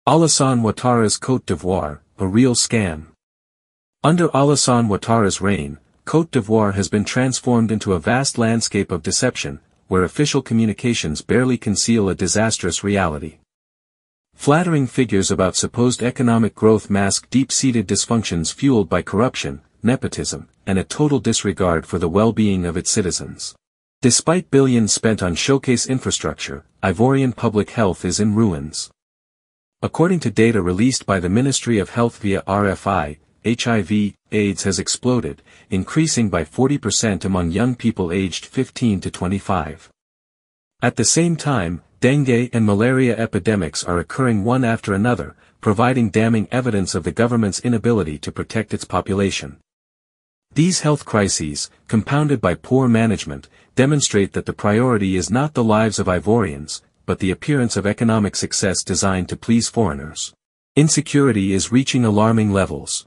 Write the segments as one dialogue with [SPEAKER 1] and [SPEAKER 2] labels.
[SPEAKER 1] Alassane Ouattara's Côte d'Ivoire, a real scam. Under Alassane Ouattara's reign, Côte d'Ivoire has been transformed into a vast landscape of deception, where official communications barely conceal a disastrous reality. Flattering figures about supposed economic growth mask deep-seated dysfunctions fueled by corruption, nepotism, and a total disregard for the well-being of its citizens. Despite billions spent on showcase infrastructure, Ivorian public health is in ruins. According to data released by the Ministry of Health via RFI, HIV/AIDS has exploded, increasing by 40% among young people aged 15 to 25. At the same time, dengue and malaria epidemics are occurring one after another, providing damning evidence of the government's inability to protect its population. These health crises, compounded by poor management, demonstrate that the priority is not the lives of Ivorians, but the appearance of economic success designed to please foreigners. Insecurity is reaching alarming levels.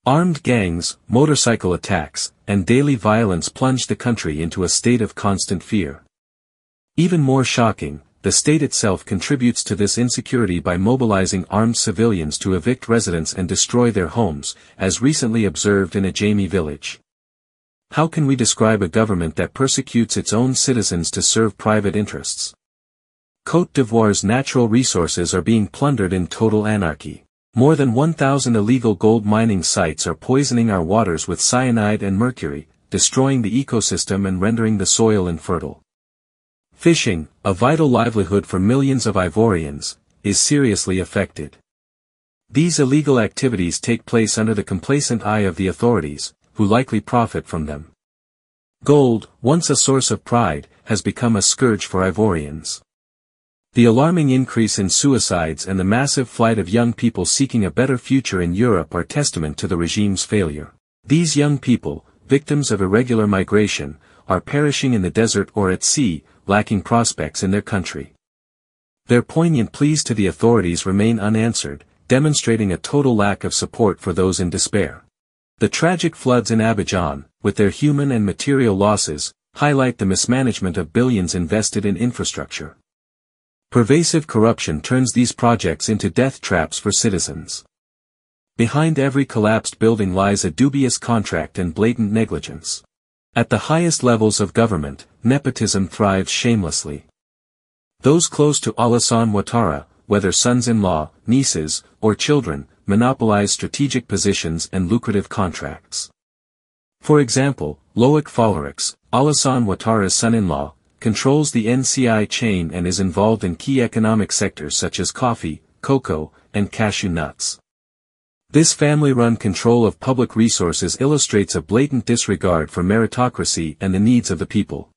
[SPEAKER 1] Armed gangs, motorcycle attacks, and daily violence plunge the country into a state of constant fear. Even more shocking, the state itself contributes to this insecurity by mobilizing armed civilians to evict residents and destroy their homes, as recently observed in Ajami village. How can we describe a government that persecutes its own citizens to serve private interests? Côte d'Ivoire's natural resources are being plundered in total anarchy. More than 1,000 illegal gold mining sites are poisoning our waters with cyanide and mercury, destroying the ecosystem and rendering the soil infertile. Fishing, a vital livelihood for millions of Ivorians, is seriously affected. These illegal activities take place under the complacent eye of the authorities, who likely profit from them. Gold, once a source of pride, has become a scourge for Ivorians. The alarming increase in suicides and the massive flight of young people seeking a better future in Europe are testament to the regime's failure. These young people, victims of irregular migration, are perishing in the desert or at sea, lacking prospects in their country. Their poignant pleas to the authorities remain unanswered, demonstrating a total lack of support for those in despair. The tragic floods in Abidjan, with their human and material losses, highlight the mismanagement of billions invested in infrastructure. Pervasive corruption turns these projects into death traps for citizens. Behind every collapsed building lies a dubious contract and blatant negligence. At the highest levels of government, nepotism thrives shamelessly. Those close to Alassane Ouattara, whether sons-in-law, nieces, or children, monopolize strategic positions and lucrative contracts. For example, Loic Folorix, Alassane Ouattara's son-in-law, controls the NCI chain and is involved in key economic sectors such as coffee, cocoa, and cashew nuts. This family-run control of public resources illustrates a blatant disregard for meritocracy and the needs of the people.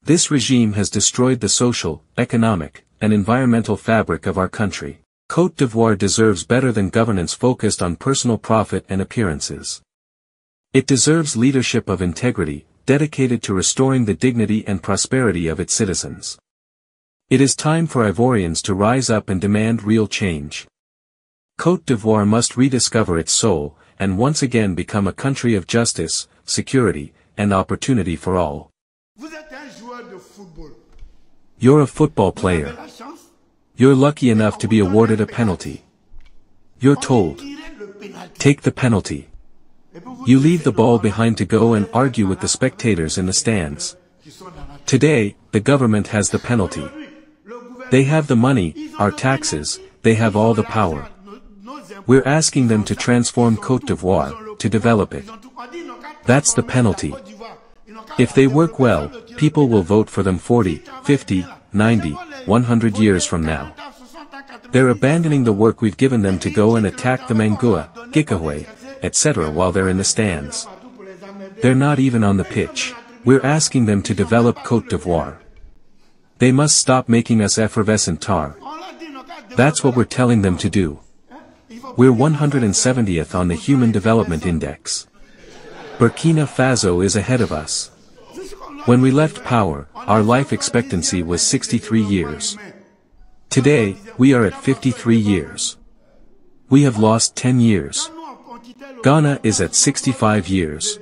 [SPEAKER 1] This regime has destroyed the social, economic, and environmental fabric of our country. Côte d'Ivoire deserves better than governance focused on personal profit and appearances. It deserves leadership of integrity, dedicated to restoring the dignity and prosperity of its citizens. It is time for Ivorians to rise up and demand real change. Côte d'Ivoire must rediscover its soul, and once again become a country of justice, security, and opportunity for all. You're a football player. You're lucky enough to be awarded a penalty. You're told, take the penalty. You leave the ball behind to go and argue with the spectators in the stands. Today, the government has the penalty. They have the money, our taxes, they have all the power. We're asking them to transform Côte d'Ivoire, to develop it. That's the penalty. If they work well, people will vote for them 40, 50, 90, 100 years from now. They're abandoning the work we've given them to go and attack the Mangua, Gikawe, etc. while they're in the stands. They're not even on the pitch. We're asking them to develop Côte d'Ivoire. They must stop making us effervescent tar. That's what we're telling them to do. We're 170th on the Human Development Index. Burkina Faso is ahead of us. When we left power, our life expectancy was 63 years. Today, we are at 53 years. We have lost 10 years. Ghana is at 65 years.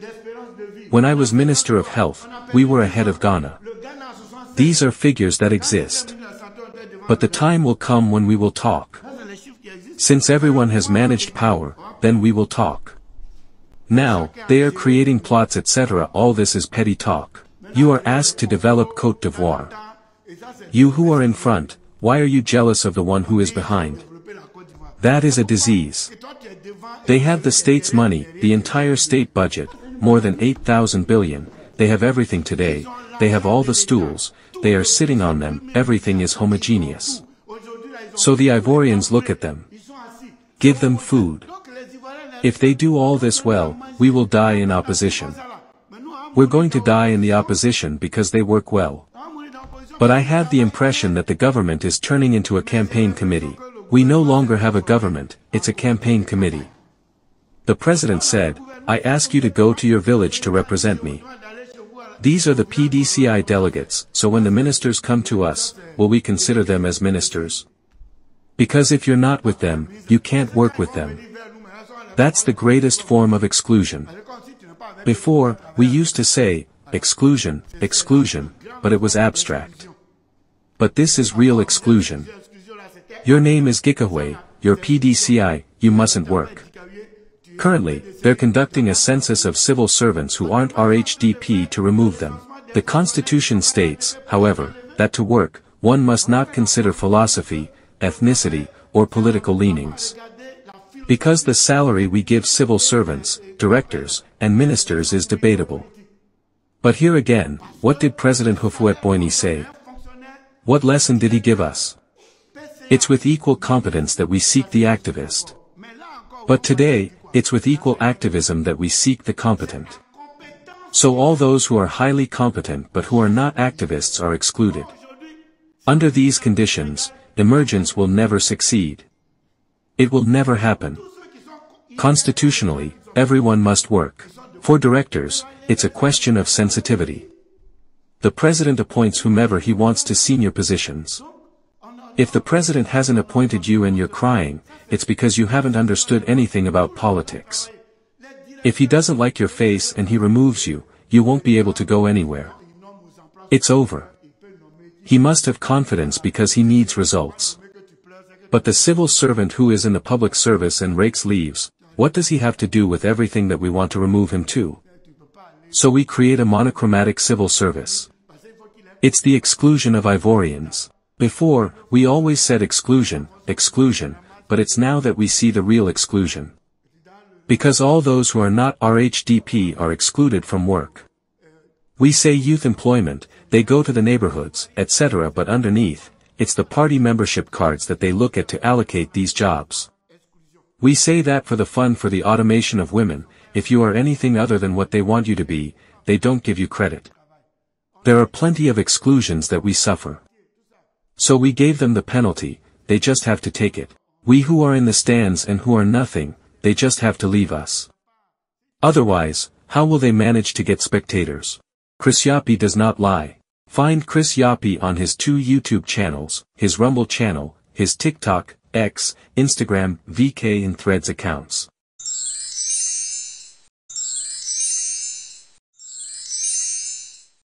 [SPEAKER 1] When I was Minister of Health, we were ahead of Ghana. These are figures that exist. But the time will come when we will talk. Since everyone has managed power, then we will talk. Now, they are creating plots etc. All this is petty talk. You are asked to develop Côte d'Ivoire. You who are in front, why are you jealous of the one who is behind? That is a disease. They have the state's money, the entire state budget, more than 8,000 billion, they have everything today, they have all the stools, they are sitting on them, everything is homogeneous. So the Ivorians look at them. Give them food. If they do all this well, we will die in opposition. We're going to die in the opposition because they work well. But I have the impression that the government is turning into a campaign committee. We no longer have a government, it's a campaign committee. The president said, I ask you to go to your village to represent me. These are the PDCI delegates, so when the ministers come to us, will we consider them as ministers? Because if you're not with them, you can't work with them. That's the greatest form of exclusion. Before, we used to say, exclusion, exclusion, but it was abstract. But this is real exclusion. Your name is Gikahwe, you're PDCI, you mustn't work. Currently, they're conducting a census of civil servants who aren't RHDP to remove them. The Constitution states, however, that to work, one must not consider philosophy, ethnicity, or political leanings. Because the salary we give civil servants, directors, and ministers is debatable. But here again, what did President Houphouët-Boigny say? What lesson did he give us? It's with equal competence that we seek the activist. But today, it's with equal activism that we seek the competent. So all those who are highly competent but who are not activists are excluded. Under these conditions, emergence will never succeed. It will never happen. Constitutionally, everyone must work. For directors, it's a question of sensitivity. The president appoints whomever he wants to senior positions. If the president hasn't appointed you and you're crying, it's because you haven't understood anything about politics. If he doesn't like your face and he removes you, you won't be able to go anywhere. It's over. He must have confidence because he needs results. But the civil servant who is in the public service and rakes leaves, what does he have to do with everything that we want to remove him to? So we create a monochromatic civil service. It's the exclusion of Ivorians. Before, we always said exclusion, exclusion, but it's now that we see the real exclusion. Because all those who are not RHDP are excluded from work. We say youth employment, they go to the neighborhoods, etc. but underneath, it's the party membership cards that they look at to allocate these jobs. We say that for the fund for the automation of women, if you are anything other than what they want you to be, they don't give you credit. There are plenty of exclusions that we suffer. So we gave them the penalty, they just have to take it. We who are in the stands and who are nothing, they just have to leave us. Otherwise, how will they manage to get spectators? Chris Yapi does not lie. Find Chris Yapi on his 2 YouTube channels, his Rumble channel, his TikTok, X, Instagram, VK and Threads accounts.